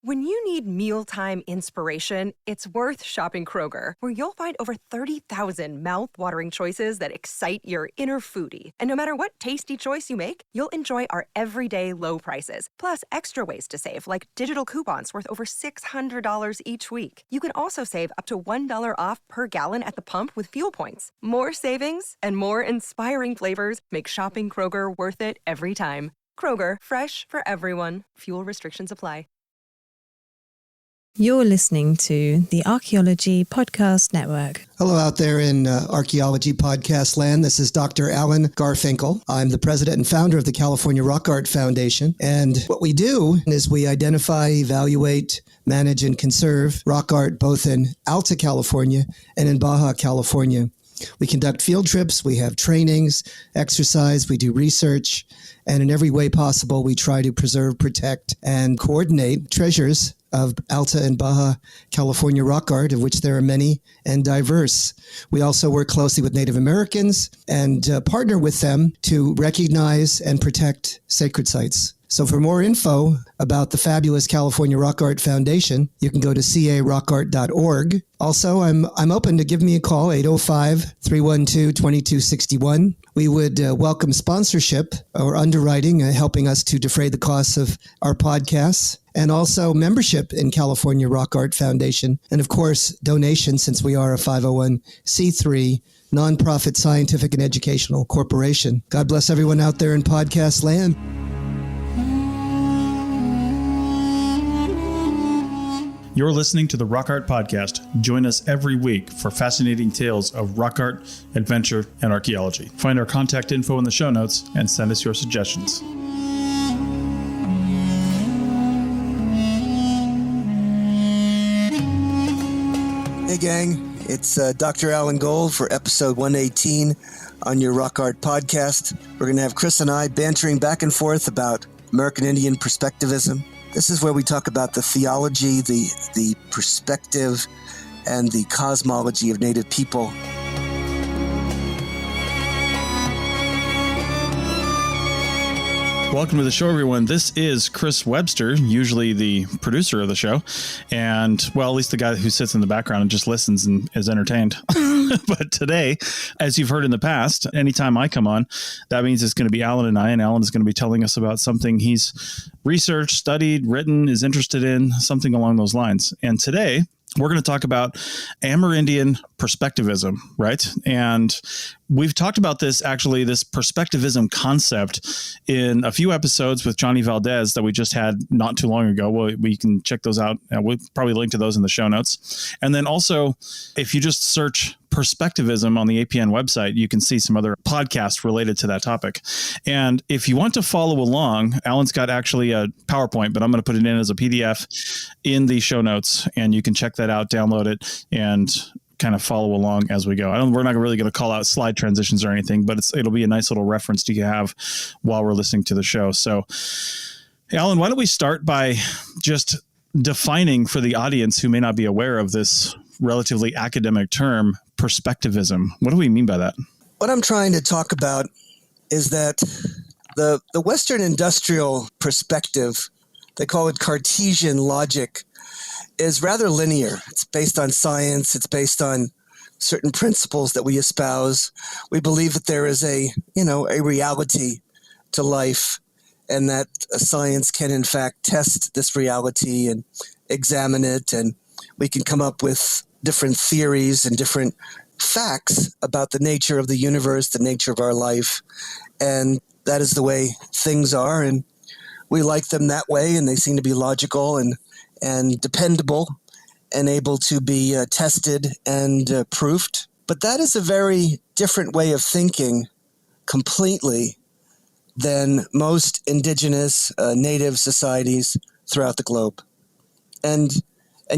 When you need mealtime inspiration, it's worth shopping Kroger, where you'll find over 30,000 mouth-watering choices that excite your inner foodie. And no matter what tasty choice you make, you'll enjoy our everyday low prices, plus extra ways to save, like digital coupons worth over $600 each week. You can also save up to $1 off per gallon at the pump with fuel points. More savings and more inspiring flavors make shopping Kroger worth it every time. Kroger, fresh for everyone. Fuel restrictions apply. You're listening to the Archaeology Podcast Network. Hello out there in Archaeology Podcast land. This is Dr. Alan Garfinkel. I'm the president and founder of the California Rock Art Foundation. And what we do is we identify, evaluate, manage, and conserve rock art both in Alta California and in Baja California. We conduct field trips, we have trainings, exercise, we do research, and in every way possible, we try to preserve, protect, and coordinate treasures of Alta and Baja California rock art, of which there are many and diverse. We also work closely with Native Americans and partner with them to recognize and protect sacred sites. So for more info about the fabulous California Rock Art Foundation, you can go to carockart.org. Also, I'm open to give me a call, 805-312-2261. We would welcome sponsorship or underwriting, helping us to defray the costs of our podcasts, and also membership in California Rock Art Foundation. And of course, donations, since we are a 501c3 nonprofit scientific and educational corporation. God bless everyone out there in podcast land. You're listening to the Rock Art Podcast. Join us every week for fascinating tales of rock art, adventure, and archaeology. Find our contact info in the show notes and send us your suggestions. Hey gang, it's Dr. Alan Gold for episode 118 on your Rock Art Podcast. We're going to have Chris and I bantering back and forth about American Indian Perspectivism. This is where we talk about the theology, the perspective, and the cosmology of Native people. Welcome to the show, everyone. This is Chris Webster, usually the producer of the show, and, well, at least the guy who sits in the background and just listens and is entertained. But today, as you've heard in the past, anytime I come on, that means it's going to be Alan and I, and Alan is going to be telling us about something he's researched, studied, written, is interested in, something along those lines. And today, we're going to talk about Amerindian Perspectivism, right? And we've talked about this perspectivism concept in a few episodes with Johnny Valdez that we just had not too long ago. We can check those out. We'll probably link to those in the show notes. And then also, if you just search Perspectivism on the APN website, you can see some other podcasts related to that topic. And if you want to follow along, Alan's got actually a PowerPoint, but I'm going to put it in as a PDF in the show notes, and you can check that out, download it, and kind of follow along as we go. We're not really going to call out slide transitions or anything, but it'll be a nice little reference to have while we're listening to the show. So, Alan, why don't we start by just defining for the audience who may not be aware of this relatively academic term, perspectivism. What do we mean by that? What I'm trying to talk about is that the Western industrial perspective, they call it Cartesian logic, is rather linear. It's based on science. It's based on certain principles that we espouse. We believe that there is a reality to life, and that science can in fact test this reality and examine it, and we can come up with different theories and different facts about the nature of the universe, the nature of our life. And that is the way things are. And we like them that way. And they seem to be logical and dependable and able to be tested and proofed. But that is a very different way of thinking completely than most indigenous native societies throughout the globe. And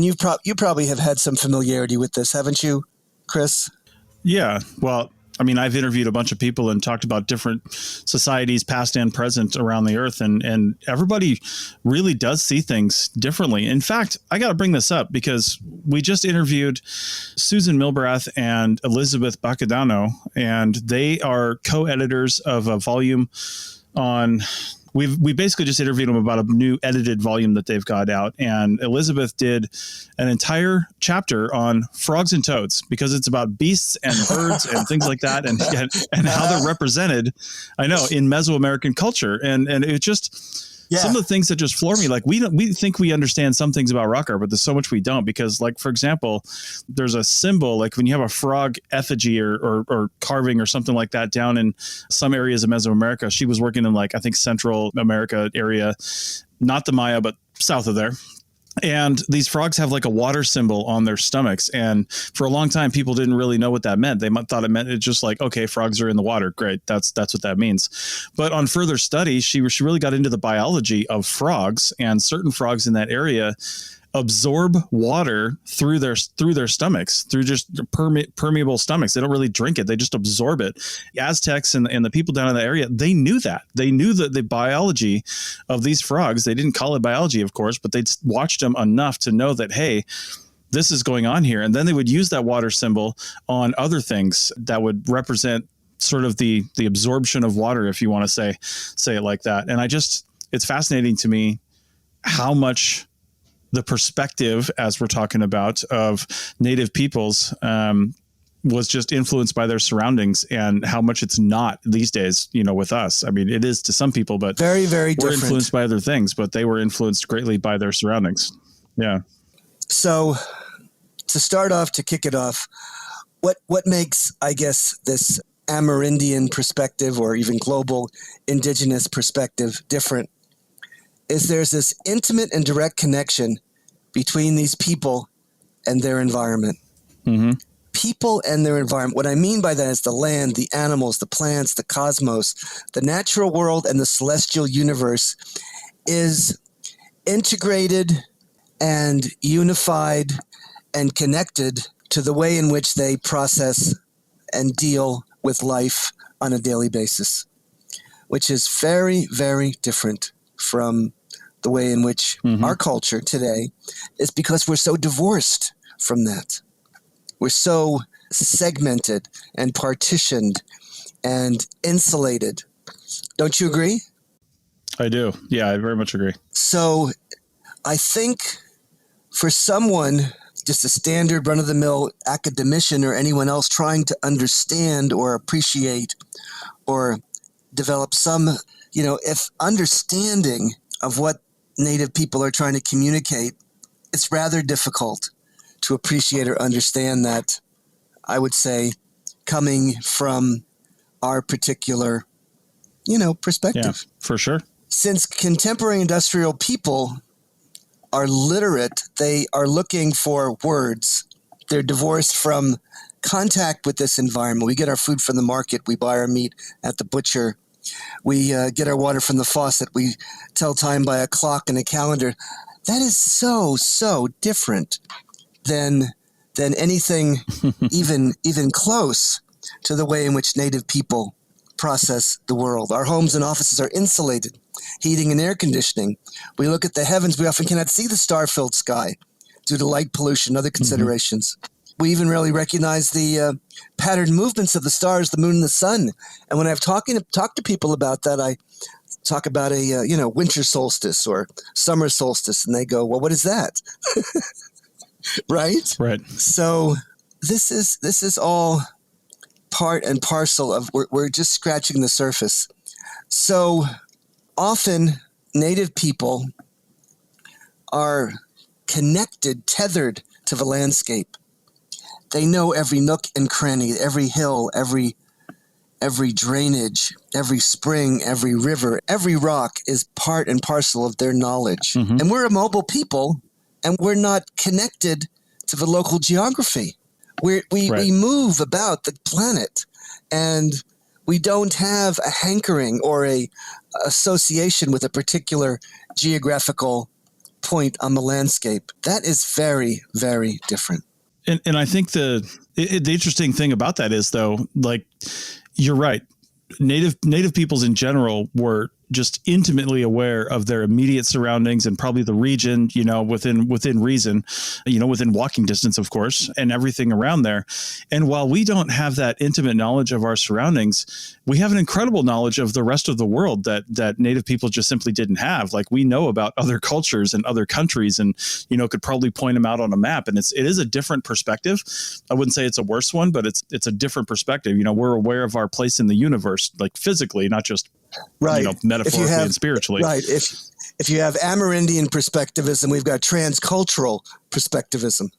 you probably have had some familiarity with this, haven't you, Chris? Yeah. Well, I mean, I've interviewed a bunch of people and talked about different societies, past and present, around the earth. And everybody really does see things differently. In fact, I got to bring this up because we just interviewed Susan Milbrath and Elizabeth Bacadano, and they are co-editors of a volume on we basically just interviewed them about a new edited volume that they've got out. And Elizabeth did an entire chapter on frogs and toads, because it's about beasts and birds and things like that, and how they're represented, I know, in Mesoamerican culture. And it just, some of the things that just floor me, like we think we understand some things about rock art, but there's so much we don't. Because, like, for example, there's a symbol, like when you have a frog effigy or carving or something like that down in some areas of Mesoamerica. She was working in, like, I think Central America area, not the Maya, but south of there. And these frogs have like a water symbol on their stomachs. And for a long time, people didn't really know what that meant. They thought it meant it's just like, okay, frogs are in the water. Great. That's what that means. But on further study, she really got into the biology of frogs, and certain frogs in that area absorb water through their stomachs, through just permeable stomachs. They don't really drink it. They just absorb it. Aztecs and the people down in the area, they knew that. They knew that the biology of these frogs. They didn't call it biology, of course, but they'd watched them enough to know that, hey, this is going on here. And then they would use that water symbol on other things that would represent sort of the absorption of water, if you want to say it like that. And it's fascinating to me how much the perspective, as we're talking about, of Native peoples was just influenced by their surroundings, and how much it's not these days, with us. I mean, it is to some people, but very, very different. We're influenced by other things, but they were influenced greatly by their surroundings. Yeah. So to kick it off, what makes, I guess, this Amerindian perspective, or even global indigenous perspective, different is there's this intimate and direct connection between these people and their environment. Mm-hmm. People and their environment. What I mean by that is the land, the animals, the plants, the cosmos, the natural world, and the celestial universe is integrated and unified and connected to the way in which they process and deal with life on a daily basis, which is very, very different from the way in which our culture today is, because we're so divorced from that. We're so segmented and partitioned and insulated. Don't you agree? I do. Yeah, I very much agree. So I think for someone, just a standard run-of-the-mill academician or anyone else trying to understand or appreciate or develop some, if understanding of what Native people are trying to communicate, it's rather difficult to appreciate or understand that, I would say, coming from our particular, perspective. Yeah, for sure. Since contemporary industrial people are literate, they are looking for words. They're divorced from contact with this environment. We get our food from the market. We buy our meat at the butcher. We get our water from the faucet. We tell time by a clock and a calendar. That is so, so different than anything even close to the way in which Native people process the world. Our homes and offices are insulated, heating and air conditioning. We look at the heavens. We often cannot see the star-filled sky due to light pollution and other considerations. We even rarely recognize the patterned movements of the stars, the moon, and the sun. And when I've talked to people about that, I talk about a winter solstice or summer solstice, and they go, "Well, what is that?" Right. So this is all part and parcel of we're just scratching the surface. So often Native people are connected, tethered to the landscape. They know every nook and cranny, every hill, every drainage, every spring, every river, every rock is part and parcel of their knowledge. Mm-hmm. And we're a mobile people, and we're not connected to the local geography. We move about the planet, and we don't have a hankering or a association with a particular geographical point on the landscape. That is very, very different. And I think the interesting thing about that is, though, like, you're right. Native peoples in general were just intimately aware of their immediate surroundings and probably the region, within reason, within walking distance, of course, and everything around there. And while we don't have that intimate knowledge of our surroundings, we have an incredible knowledge of the rest of the world that Native people just simply didn't have. Like, we know about other cultures and other countries, and, could probably point them out on a map. And it is a different perspective. I wouldn't say it's a worse one, but it's a different perspective. We're aware of our place in the universe, like physically, not just metaphorically and spiritually. Right. If you have Amerindian perspectivism, we've got transcultural perspectivism.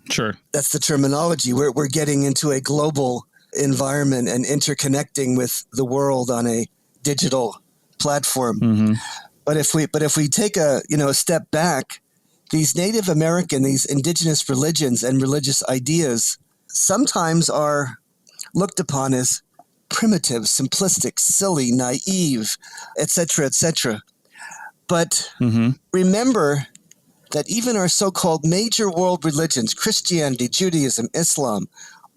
Sure. That's the terminology. We're getting into a global environment and interconnecting with the world on a digital platform. Mm-hmm. But if we take a step back, these Native American, these indigenous religions and religious ideas sometimes are looked upon as primitive, simplistic, silly, naive, etc., etc. But remember that even our so-called major world religions, Christianity, Judaism, Islam,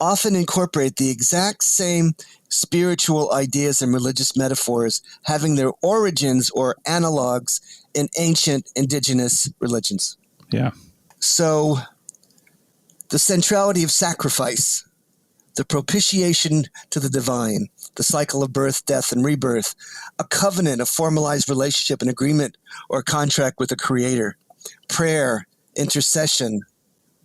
often incorporate the exact same spiritual ideas and religious metaphors, having their origins or analogs in ancient indigenous religions. Yeah. So the centrality of sacrifice, the propitiation to the divine, the cycle of birth, death, and rebirth, a covenant, a formalized relationship, an agreement or contract with the Creator, prayer, intercession,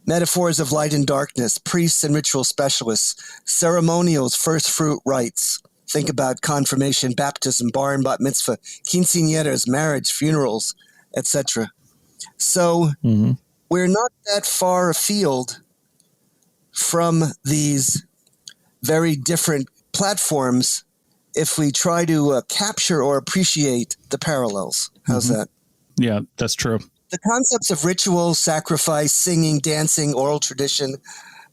metaphors of light and darkness, priests and ritual specialists, ceremonials, first fruit rites. Think about confirmation, baptism, bar and bat mitzvah, quinceañeras, marriage, funerals, etc. So we're not that far afield from these very different platforms if we try to capture or appreciate the parallels. How's that? Yeah, that's true. The concepts of ritual, sacrifice, singing, dancing, oral tradition,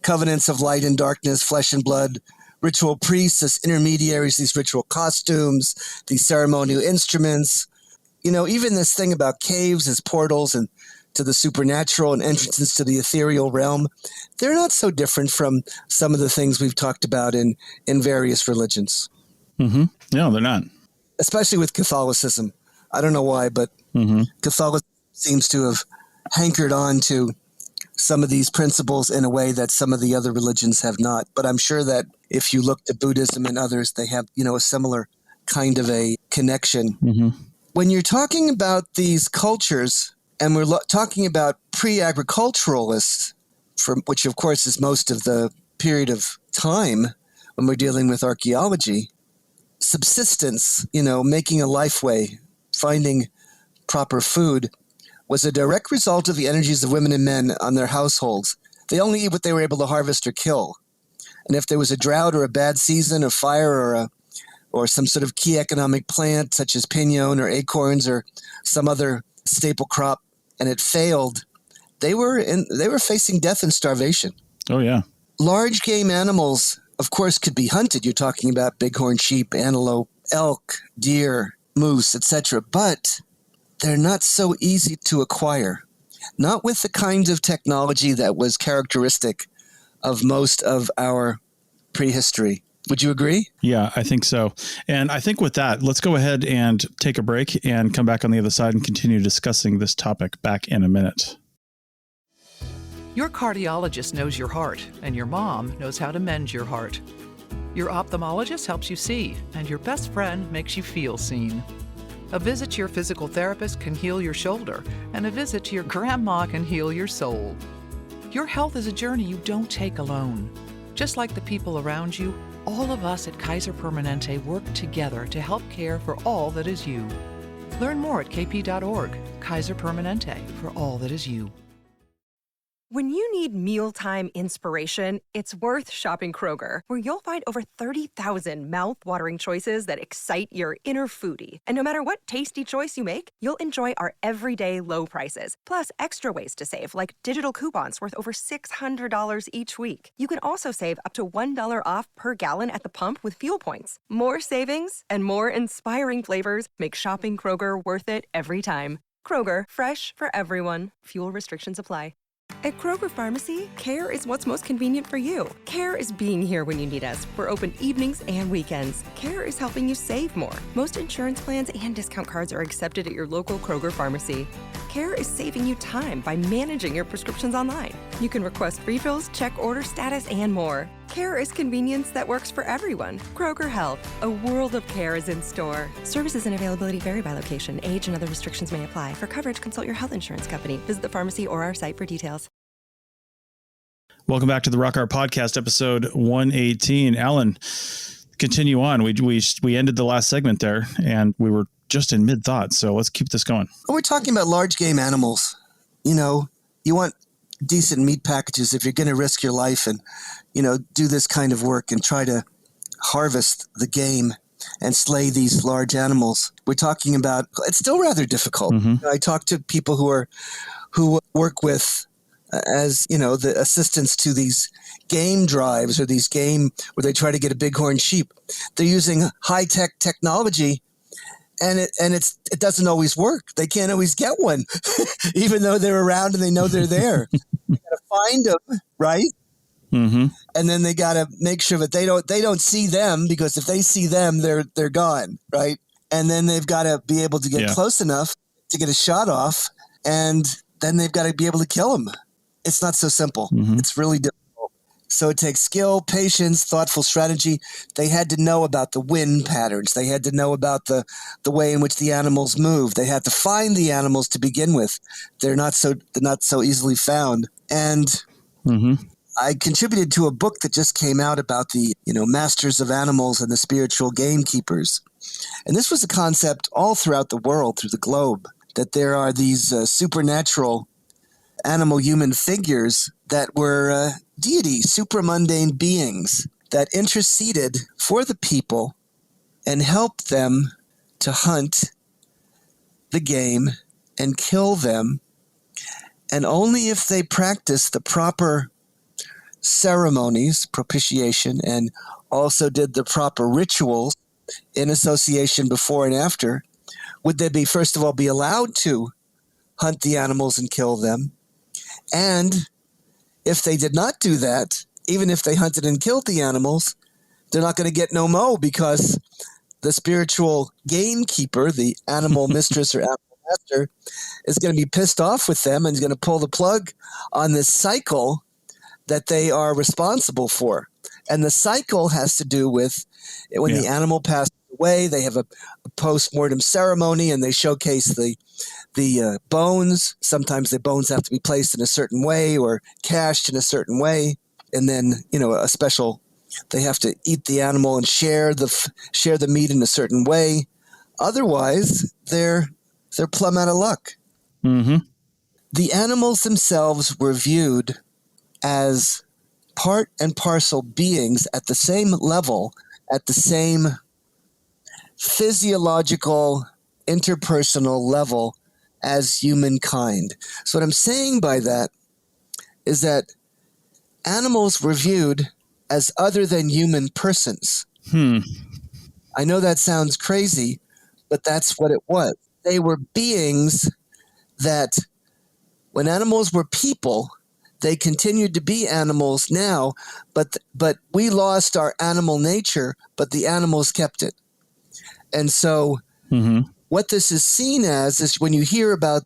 covenants of light and darkness, flesh and blood, ritual priests as intermediaries, these ritual costumes, these ceremonial instruments, even this thing about caves as portals and to the supernatural and entrances to the ethereal realm, they're not so different from some of the things we've talked about in various religions. Mm-hmm. No, they're not. Especially with Catholicism. I don't know why, but Catholicism seems to have hankered on to some of these principles in a way that some of the other religions have not. But I'm sure that if you look to Buddhism and others, they have, a similar kind of a connection. Mm-hmm. When you're talking about these cultures, and we're talking about pre-agriculturalists, which of course is most of the period of time when we're dealing with archaeology, subsistence, making a life way, finding proper food, was a direct result of the energies of women and men on their households. They only eat what they were able to harvest or kill. And if there was a drought or a bad season or fire or some sort of key economic plant such as pinon or acorns or some other staple crop, and it failed, they were facing death and starvation. Oh, yeah. Large game animals, of course, could be hunted. You're talking about bighorn sheep, antelope, elk, deer, moose, etc. But they're not so easy to acquire, not with the kind of technology that was characteristic of most of our prehistory. Would you agree? Yeah, I think so. And I think with that, let's go ahead and take a break and come back on the other side and continue discussing this topic back in a minute. Your cardiologist knows your heart, and your mom knows how to mend your heart. Your ophthalmologist helps you see, and your best friend makes you feel seen. A visit to your physical therapist can heal your shoulder, and a visit to your grandma can heal your soul. Your health is a journey you don't take alone. Just like the people around you, all of us at Kaiser Permanente work together to help care for all that is you. Learn more at kp.org. Kaiser Permanente, for all that is you. When you need mealtime inspiration, it's worth shopping Kroger, where you'll find over 30,000 mouth-watering choices that excite your inner foodie. And no matter what tasty choice you make, you'll enjoy our everyday low prices, plus extra ways to save, like digital coupons worth over $600 each week. You can also save up to $1 off per gallon at the pump with fuel points. More savings and more inspiring flavors make shopping Kroger worth it every time. Kroger, fresh for everyone. Fuel restrictions apply. At Kroger Pharmacy, care is what's most convenient for you. Care is being here when you need us. We're open evenings and weekends. Care is helping you save more. Most insurance plans and discount cards are accepted at your local Kroger Pharmacy. Care is saving you time by managing your prescriptions online. You can request refills, check order status, and more. Care is convenience that works for everyone. Kroger Health, a world of care is in store. Services and availability vary by location. Age and other restrictions may apply. For coverage, consult your health insurance company. Visit the pharmacy or our site for details. Welcome back to the Rock Art Podcast, episode 118. Alan, continue on. We ended the last segment there, and we were just in mid-thought, so let's keep this going. We're talking about large game animals. You know, you want decent meat packages if you're going to risk your life and, you know, do this kind of work and try to harvest the game and slay these large animals. We're talking about, it's still rather difficult. Mm-hmm. I talk to people who work with, as you know, the assistants to these game drives or these game where they try to get a bighorn sheep. They're using high-tech technology, and it doesn't always work. They can't always get one, even though they're around and they know they're there. They gotta find them, right? Mm-hmm. And then they gotta make sure that they don't see them, because if they see them, they're gone, right? And then they've got to be able to get close enough to get a shot off, and then they've got to be able to kill them. It's not so simple. Mm-hmm. It's really difficult. So it takes skill, patience, thoughtful strategy. They had to know about the wind patterns. They had to know about the way in which the animals move. They had to find the animals to begin with. They're not so easily found. And I contributed to a book that just came out about the, you know, masters of animals and the spiritual gamekeepers. And this was a concept all throughout the world, through the globe, that there are these supernatural animal-human figures that were deities, supramundane beings that interceded for the people and helped them to hunt the game and kill them. And only if they practiced the proper ceremonies, propitiation, and also did the proper rituals in association before and after, would they be, first of all, be allowed to hunt the animals and kill them. And if they did not do that, even if they hunted and killed the animals, they're not going to get no mo, because the spiritual gamekeeper, the animal mistress or animal master, is going to be pissed off with them and is going to pull the plug on this cycle that they are responsible for. And the cycle has to do with when the animal passes away, they have a post-mortem ceremony and they showcase the bones. Sometimes the bones have to be placed in a certain way or cached in a certain way. And then, you know, they have to eat the animal and share the meat in a certain way. Otherwise, they're plumb out of luck. Mm-hmm. The animals themselves were viewed as part and parcel beings at the same level, at the same physiological, interpersonal level as humankind. So what I'm saying by that is that animals were viewed as other than human persons. I know that sounds crazy, but that's what it was. They were beings that, when animals were people, they continued to be animals now, but we lost our animal nature, but the animals kept it. And so what this is seen as is, when you hear about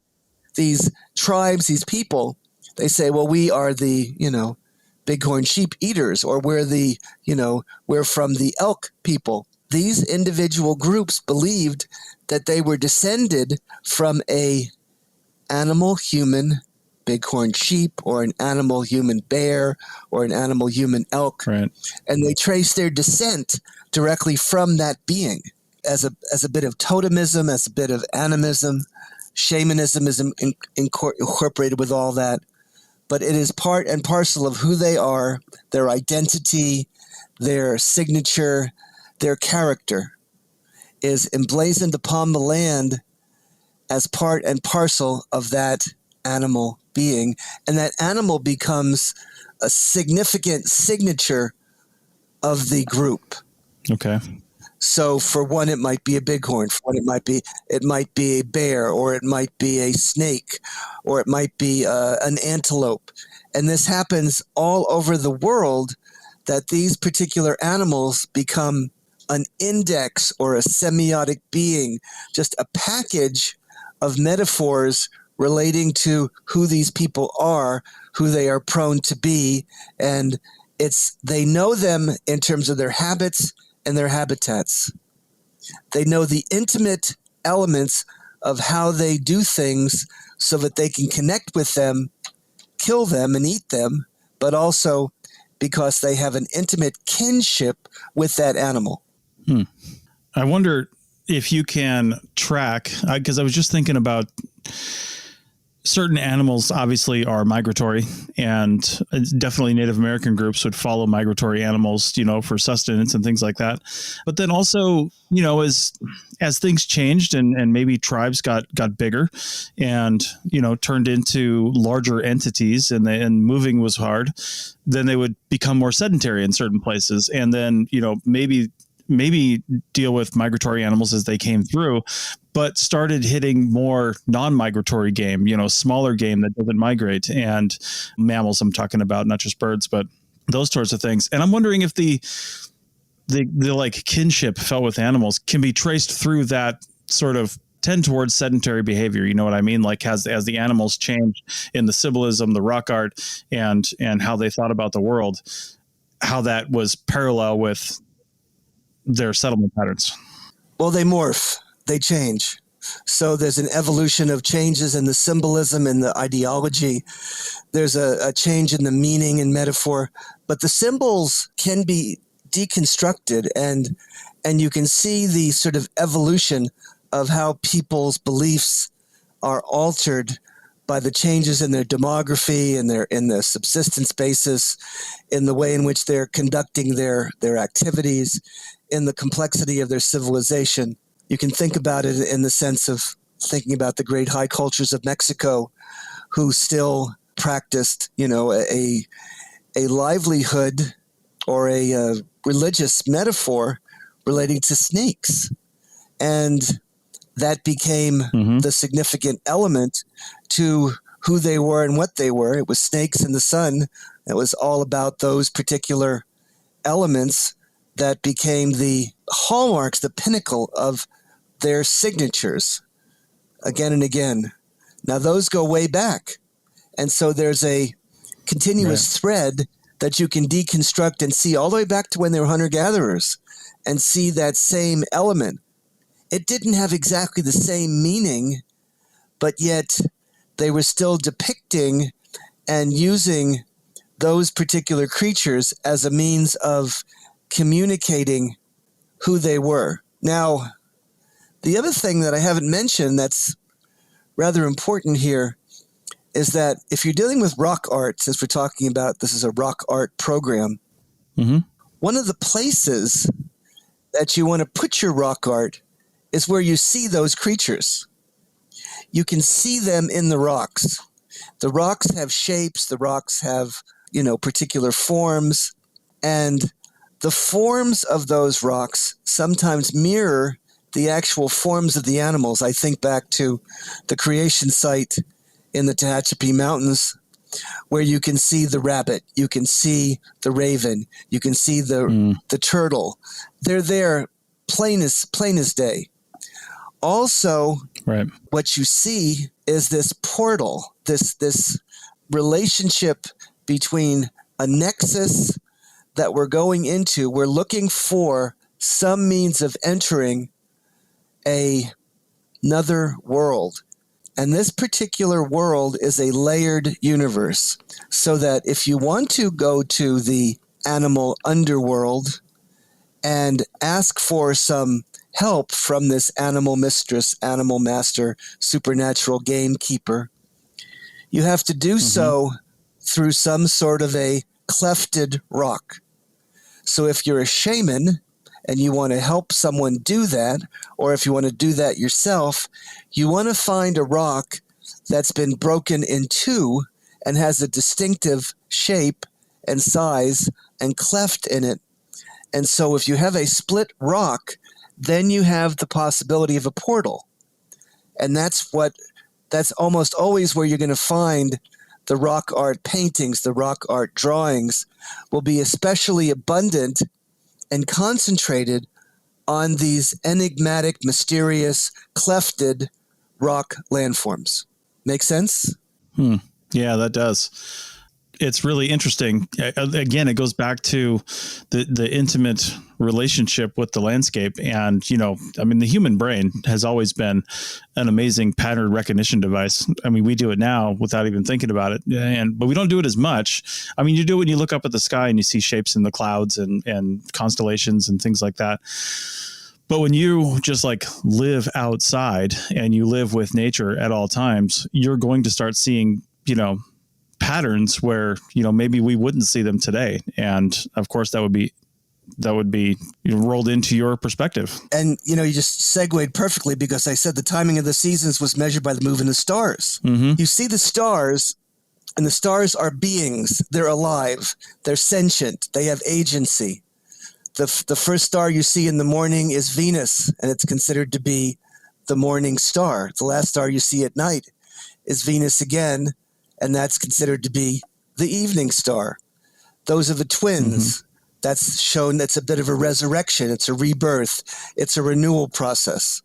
these tribes, these people, they say, well, we are the, you know, bighorn sheep eaters, or we're from the elk people. These individual groups believed that they were descended from a animal-human bighorn sheep, or an animal-human bear, or an animal-human elk. Right. And they traced their descent directly from that being. As a bit of totemism, as a bit of animism, shamanism is incorporated with all that. But it is part and parcel of who they are, their identity, their signature, their character is emblazoned upon the land as part and parcel of that animal being. And that animal becomes a significant signature of the group. Okay. So for one, it might be a bighorn. For one, it might be a bear, or it might be a snake, or it might be an antelope. And this happens all over the world, that these particular animals become an index or a semiotic being, just a package of metaphors relating to who these people are, who they are prone to be. And they know them in terms of their habits and their habitats. They know the intimate elements of how they do things so that they can connect with them, kill them, and eat them, but also because they have an intimate kinship with that animal. I wonder if you can track, because I was just thinking about certain animals obviously are migratory, and definitely Native American groups would follow migratory animals, for sustenance and things like that. But then also, as things changed and maybe tribes got bigger and, turned into larger entities and moving was hard, then they would become more sedentary in certain places. And then, maybe deal with migratory animals as they came through, but started hitting more non-migratory game, smaller game that doesn't migrate, and mammals I'm talking about, not just birds, but those sorts of things. And I'm wondering if the like kinship felt with animals can be traced through that sort of tend towards sedentary behavior. You know what I mean? Like as the animals changed in the symbolism, the rock art, and how they thought about the world, how that was parallel with their settlement patterns. Well, they morph, they change. So there's an evolution of changes in the symbolism and the ideology. There's a change in the meaning and metaphor, but the symbols can be deconstructed, and you can see the sort of evolution of how people's beliefs are altered by the changes in their demography and in the subsistence basis, in the way in which they're conducting their activities, in the complexity of their civilization. You can think about it in the sense of thinking about the great high cultures of Mexico, who still practiced, a livelihood or a religious metaphor relating to snakes. And that became the significant element to who they were and what they were. It was snakes in the sun. It was all about those particular elements that became the hallmarks, the pinnacle of their signatures again and again. Now, those go way back. And so there's a continuous thread that you can deconstruct and see all the way back to when they were hunter-gatherers and see that same element. It didn't have exactly the same meaning, but yet they were still depicting and using those particular creatures as a means of communicating who they were. Now, the other thing that I haven't mentioned that's rather important here is that if you're dealing with rock art, since we're talking about this is a rock art program, one of the places that you want to put your rock art is where you see those creatures. You can see them in the rocks. The rocks have shapes, the rocks have, particular forms, and the forms of those rocks sometimes mirror the actual forms of the animals. I think back to the creation site in the Tehachapi Mountains, where you can see the rabbit, you can see the raven, you can see the turtle. They're there plain as day. Also, what you see is this portal, this relationship between a nexus that we're going into. We're looking for some means of entering another world. And this particular world is a layered universe, so that if you want to go to the animal underworld and ask for some help from this animal mistress, animal master, supernatural gamekeeper, you have to do so through some sort of a clefted rock. So if you're a shaman and you want to help someone do that, or if you want to do that yourself, you want to find a rock that's been broken in two and has a distinctive shape and size and cleft in it. And so if you have a split rock then you have the possibility of a portal. And that's almost always where you're going to find the rock art paintings, the rock art drawings will be especially abundant and concentrated on these enigmatic, mysterious, clefted rock landforms. Make sense? Yeah, that does. It's really interesting. Again, it goes back to the intimate relationship with the landscape. And, the human brain has always been an amazing pattern recognition device. I mean, we do it now without even thinking about it. But we don't do it as much. I mean, you do it when you look up at the sky and you see shapes in the clouds and constellations and things like that. But when you just live outside and you live with nature at all times, you're going to start seeing, patterns where, maybe we wouldn't see them today. And of course that would be rolled into your perspective. And, you just segued perfectly because I said the timing of the seasons was measured by the movement of stars. Mm-hmm. You see the stars, and the stars are beings. They're alive. They're sentient. They have agency. The first star you see in the morning is Venus, and it's considered to be the morning star. The last star you see at night is Venus again, and that's considered to be the evening star. Those are the twins. Mm-hmm. That's shown that's a bit of a resurrection. It's a rebirth. It's a renewal process.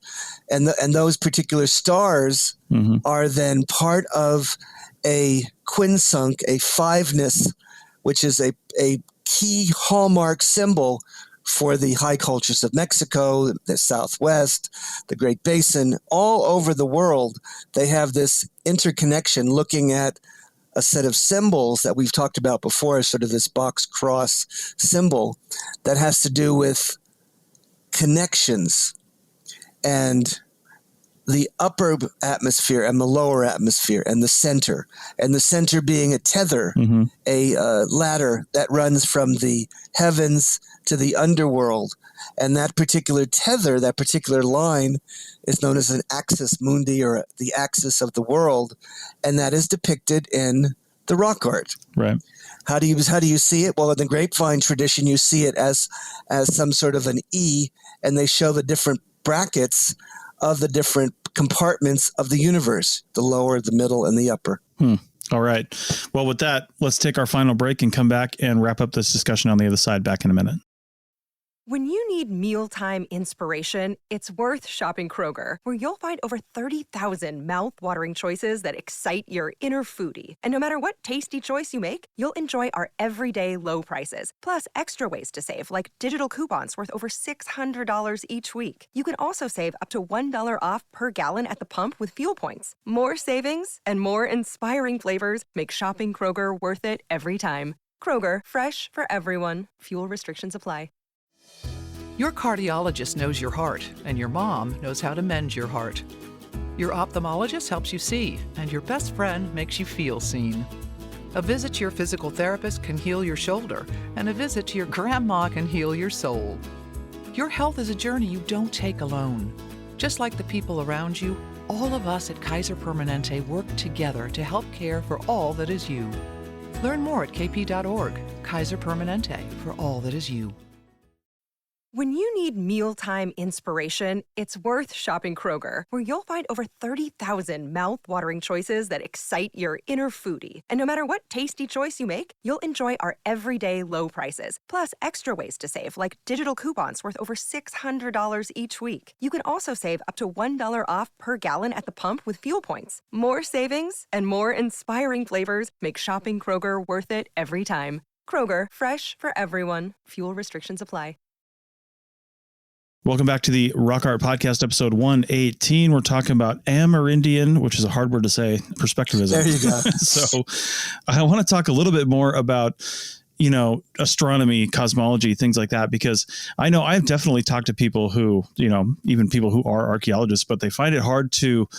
And those particular stars mm-hmm. are then part of a quinsunk, a fiveness, which is a key hallmark symbol for the high cultures of Mexico, the Southwest, the Great Basin, all over the world. They have this interconnection looking at a set of symbols that we've talked about before, sort of this box cross symbol that has to do with connections and the upper atmosphere and the lower atmosphere and the center being a tether, mm-hmm. a ladder that runs from the heavens to the underworld. And that particular tether, that particular line is known as an axis mundi, or the axis of the world. And that is depicted in the rock art. Right. How do you see it? Well, in the grapevine tradition, you see it as some sort of an E, and they show the different brackets of the different compartments of the universe, the lower, the middle, and the upper. All right. Well, with that, let's take our final break and come back and wrap up this discussion on the other side. Back in a minute. When you need mealtime inspiration, it's worth shopping Kroger, where you'll find over 30,000 mouth-watering choices that excite your inner foodie. And no matter what tasty choice you make, you'll enjoy our everyday low prices, plus extra ways to save, like digital coupons worth over $600 each week. You can also save up to $1 off per gallon at the pump with fuel points. More savings and more inspiring flavors make shopping Kroger worth it every time. Kroger, fresh for everyone. Fuel restrictions apply. Your cardiologist knows your heart, and your mom knows how to mend your heart. Your ophthalmologist helps you see, and your best friend makes you feel seen. A visit to your physical therapist can heal your shoulder, and a visit to your grandma can heal your soul. Your health is a journey you don't take alone. Just like the people around you, all of us at Kaiser Permanente work together to help care for all that is you. Learn more at kp.org. Kaiser Permanente, for all that is you. When you need mealtime inspiration, it's worth shopping Kroger, where you'll find over 30,000 mouth-watering choices that excite your inner foodie. And no matter what tasty choice you make, you'll enjoy our everyday low prices, plus extra ways to save, like digital coupons worth over $600 each week. You can also save up to $1 off per gallon at the pump with fuel points. More savings and more inspiring flavors make shopping Kroger worth it every time. Kroger, fresh for everyone. Fuel restrictions apply. Welcome back to the Rock Art Podcast, episode 118. We're talking about Amerindian, which is a hard word to say, perspectivism. There you go. So I want to talk a little bit more about, astronomy, cosmology, things like that, because I know I've definitely talked to people who, even people who are archaeologists, but they find it hard to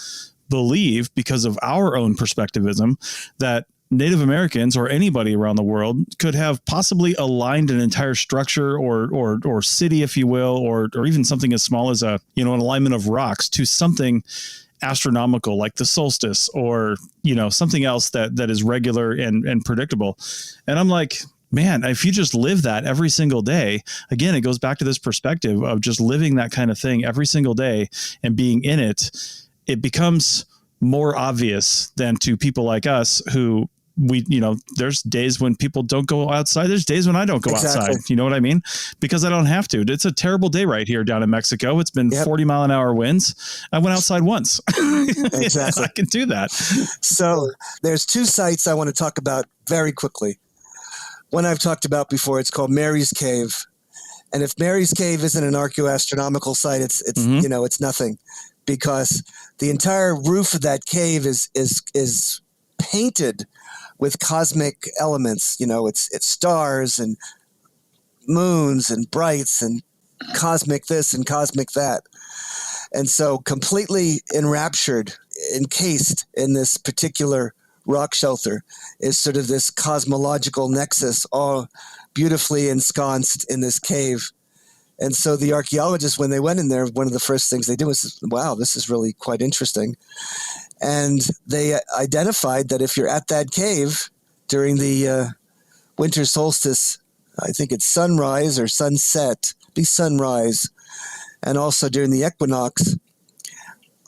believe because of our own perspectivism that Native Americans or anybody around the world could have possibly aligned an entire structure or city, if you will, or even something as small as an alignment of rocks to something astronomical like the solstice or, something else that is regular and predictable. And I'm like, man, if you just live that every single day, again, it goes back to this perspective of just living that kind of thing every single day and being in it. It becomes more obvious than to people like us who there's days when people don't go outside. There's days when I don't go outside. You know what I mean? Because I don't have to. It's a terrible day right here down in Mexico. It's been 40-mile-an-hour winds. I went outside once. Exactly. I can do that. So there's two sites I want to talk about very quickly. One I've talked about before. It's called Mary's Cave. And if Mary's Cave isn't an archaeoastronomical site, it's it's nothing, because the entire roof of that cave is painted with cosmic elements. It's stars and moons and brights and cosmic this and cosmic that. And so completely enraptured, encased in this particular rock shelter is sort of this cosmological nexus, all beautifully ensconced in this cave. And so the archaeologists, when they went in there, one of the first things they did was, wow, this is really quite interesting. And they identified that if you're at that cave during the winter solstice, I think it's sunrise or sunset, be sunrise, and also during the equinox,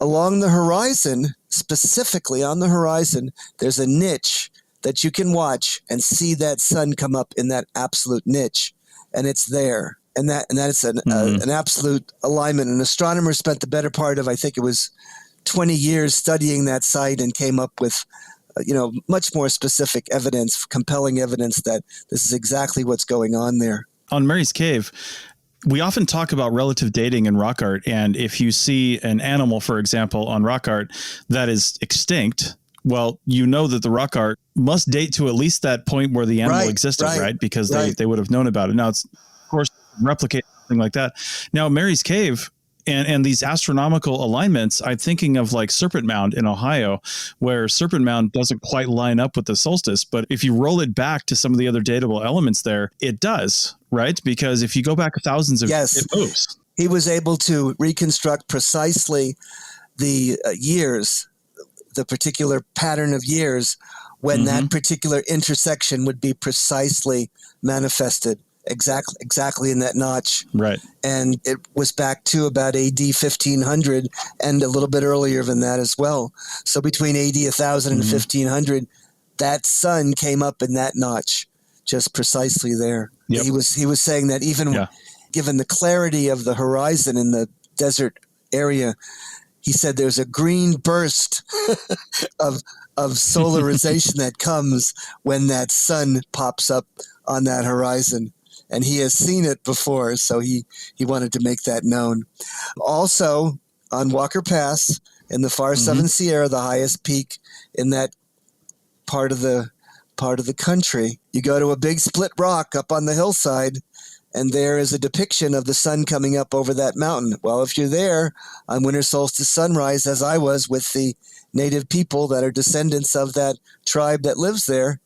along the horizon, specifically on the horizon, there's a niche that you can watch and see that sun come up in that absolute niche, and it's there. And that is an absolute alignment. An astronomer spent the better part of, I think it was 20 years studying that site and came up with, much more specific evidence, compelling evidence that this is exactly what's going on there. On Mary's Cave, we often talk about relative dating in rock art. And if you see an animal, for example, on rock art that is extinct, well, you know that the rock art must date to at least that point where the animal existed, right? Because they would have known about it. Now, it's, of course, replicate something like that. Now, Mary's Cave and these astronomical alignments, I'm thinking of like Serpent Mound in Ohio, where Serpent Mound doesn't quite line up with the solstice. But if you roll it back to some of the other datable elements there, it does, right? Because if you go back thousands of years, it moves. He was able to reconstruct precisely the years, the particular pattern of years when that particular intersection would be precisely manifested. Exactly in that notch. Right. And it was back to about AD 1500 and a little bit earlier than that as well. So between AD 1000 and 1500, that sun came up in that notch, just precisely there. Yep. He was saying that even given the clarity of the horizon in the desert area, he said there's a green burst of solarization that comes when that sun pops up on that horizon. And he has seen it before, so he wanted to make that known. Also, on Walker Pass in the far Southern Sierra, the highest peak in that part of the country, you go to a big split rock up on the hillside, and there is a depiction of the sun coming up over that mountain. Well, if you're there on winter solstice sunrise, as I was with the native people that are descendants of that tribe that lives there,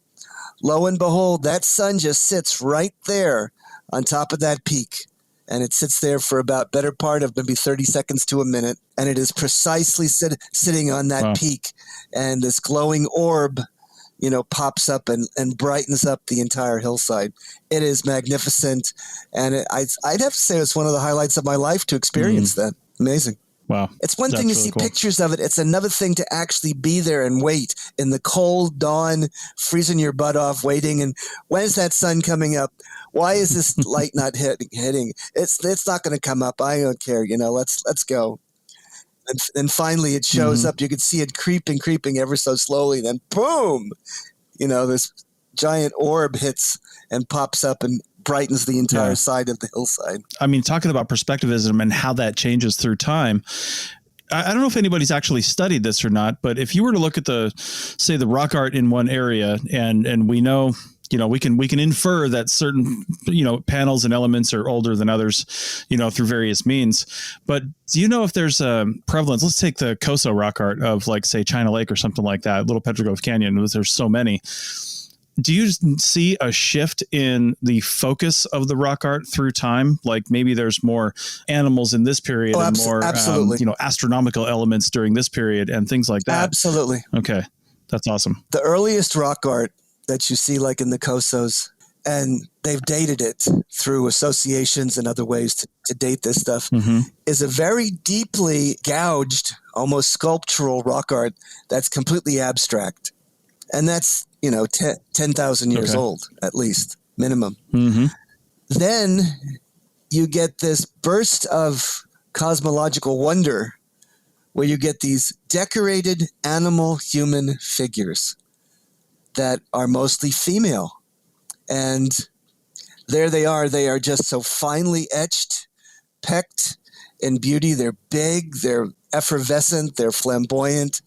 lo and behold, that sun just sits right there on top of that peak. And it sits there for about better part of maybe 30 seconds to a minute. And it is precisely sitting on that peak. And this glowing orb, pops up and brightens up the entire hillside. It is magnificent. And I'd have to say it's one of the highlights of my life to experience that. Amazing. Wow. It's one thing to see pictures of it. It's another thing to actually be there and wait in the cold dawn, freezing your butt off, waiting. And when is that sun coming up? Why is this light not hitting? It's not going to come up. I don't care. Let's go. And finally it shows up. You can see it creeping ever so slowly. Then boom, this giant orb hits and pops up and brightens the entire side of the hillside. I mean, talking about perspectivism and how that changes through time. I don't know if anybody's actually studied this or not, but if you were to look at the rock art in one area and we know, we can infer that certain, panels and elements are older than others, through various means. But do you know if there's a prevalence? Let's take the Coso rock art of like, say, China Lake or something like that, Little Petrogrove Canyon. There's so many. Do you see a shift in the focus of the rock art through time? Like maybe there's more animals in this period and more, astronomical elements during this period and things like that. Absolutely. Okay. That's awesome. The earliest rock art that you see like in the Cosos, and they've dated it through associations and other ways to date this stuff, is a very deeply gouged, almost sculptural rock art that's completely abstract. And that's, 10,000 years old, at least, minimum. Then you get this burst of cosmological wonder where you get these decorated animal-human figures that are mostly female. And there they are just so finely etched, pecked in beauty. They're big, they're effervescent, they're flamboyant,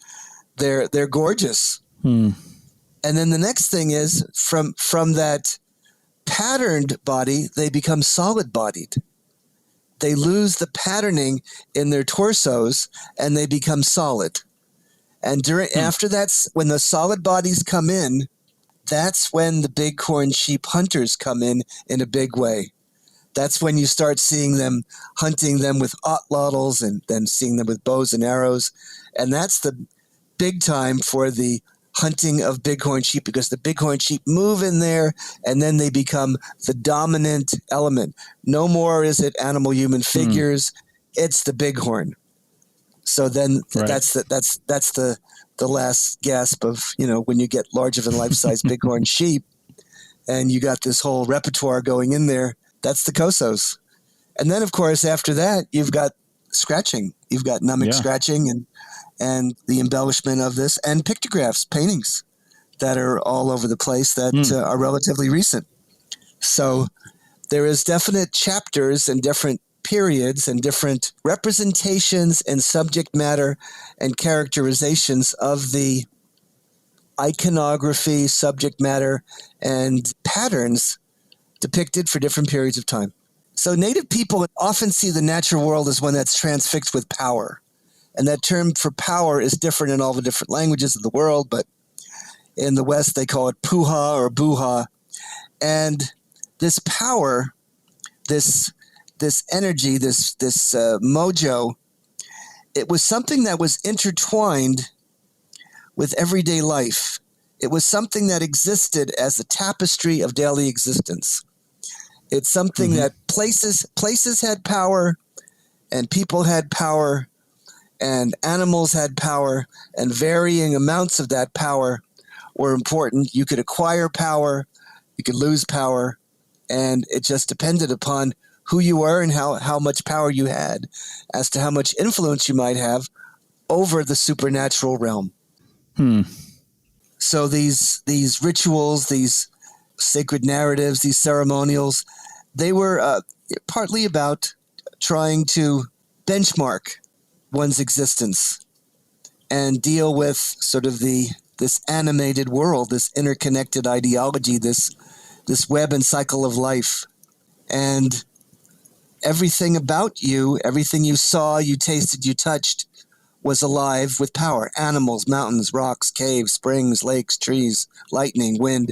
they're gorgeous. And then the next thing is from that patterned body, they become solid-bodied. They lose the patterning in their torsos and they become solid. And after that's when the solid bodies come in, that's when the bighorn sheep hunters come in a big way. That's when you start seeing them hunting them with atlatls and then seeing them with bows and arrows. And that's the big time for the hunting of bighorn sheep, because the bighorn sheep move in there and then they become the dominant element. No more is it animal-human figures. It's the bighorn. So then that's the last gasp of, when you get larger than life-size bighorn sheep and you got this whole repertoire going in there, that's the Kosos. And then, of course, after that, you've got scratching. You've got mnemic scratching and the embellishment of this, and pictographs, paintings that are all over the place that are relatively recent. So there is definite chapters and different periods and different representations and subject matter and characterizations of the iconography, subject matter, and patterns depicted for different periods of time. So Native people often see the natural world as one that's transfixed with power. And that term for power is different in all the different languages of the world, but in the West they call it puha or buha. And this power, this energy, this mojo, it was something that was intertwined with everyday life. It was something that existed as a tapestry of daily existence. It's something that places had power, and people had power, and animals had power, and varying amounts of that power were important. You could acquire power, you could lose power, and it just depended upon who you were and how much power you had as to how much influence you might have over the supernatural realm. So these rituals, these sacred narratives, these ceremonials, they were partly about trying to benchmark one's existence and deal with sort of this animated world, this interconnected ideology, this web and cycle of life. And everything about you, everything you saw, you tasted, you touched, was alive with power. Animals, mountains, rocks, caves, springs, lakes, trees, lightning, wind.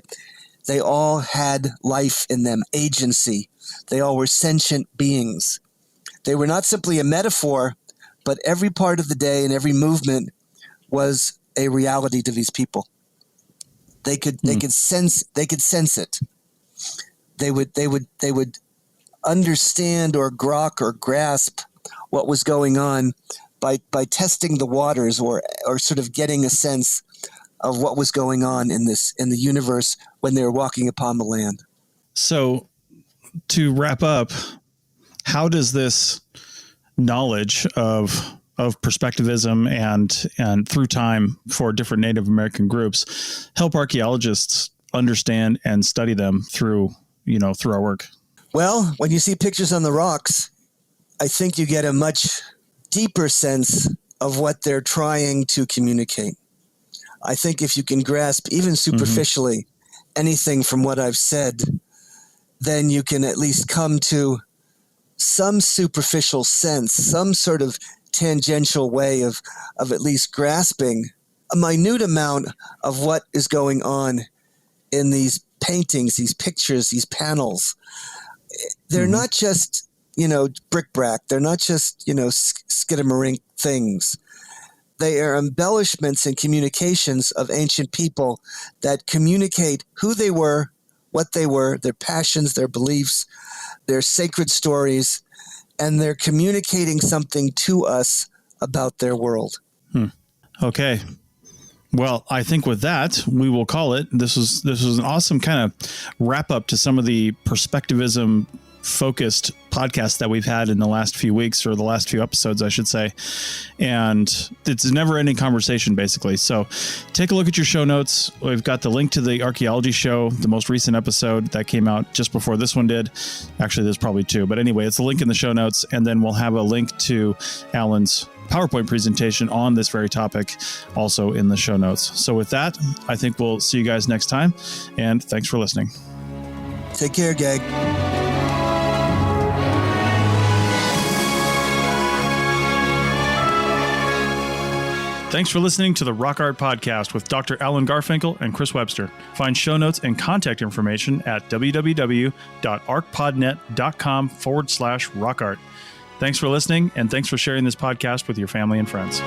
They all had life in them, agency. They all were sentient beings. They were not simply a metaphor, but every part of the day and every movement was a reality to these people. They could sense it. They would understand or grok or grasp what was going on by testing the waters or sort of getting a sense of what was going on in the universe when they were walking upon the land. So to wrap up, how does this knowledge of perspectivism and through time for different Native American groups help archaeologists understand and study them through our work? Well, when you see pictures on the rocks, I think you get a much deeper sense of what they're trying to communicate. I think if you can grasp even superficially anything from what I've said, then you can at least come to some superficial sense, some sort of tangential way of at least grasping a minute amount of what is going on in these paintings, these pictures, these panels. They're not just, bric-a-brac. They're not just, skidamarink things. They are embellishments and communications of ancient people that communicate who they were, what they were, their passions, their beliefs, their sacred stories, and they're communicating something to us about their world. Okay. Well, I think with that, we will call it. This was an awesome kind of wrap up to some of the perspectivism focused podcasts that we've had in the last few weeks, or the last few episodes, I should say. And it's a never ending conversation, basically. So take a look at your show notes. We've got the link to the Archaeology show, the most recent episode that came out just before this one did. Actually, there's probably two, but anyway, it's a link in the show notes. And then we'll have a link to Alan's PowerPoint presentation on this very topic also in the show notes. So with that, I think we'll see you guys next time. And thanks for listening. Take care, gang. Thanks for listening to the Rock Art Podcast with Dr. Alan Garfinkel and Chris Webster. Find show notes and contact information at www.arcpodnet.com/rockart. Thanks for listening, and thanks for sharing this podcast with your family and friends.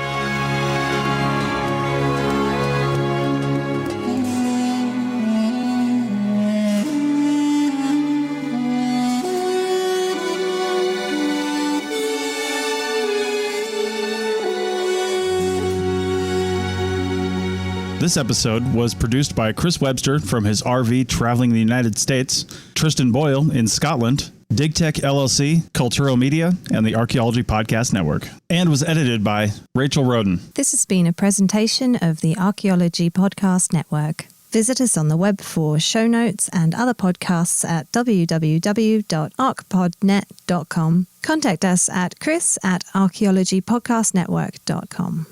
This episode was produced by Chris Webster from his RV traveling the United States, Tristan Boyle in Scotland, DigTech LLC, Cultural Media, and the Archaeology Podcast Network, and was edited by Rachel Roden. This has been a presentation of the Archaeology Podcast Network. Visit us on the web for show notes and other podcasts at www.archpodnet.com. Contact us at chris@archaeologypodcastnetwork.com.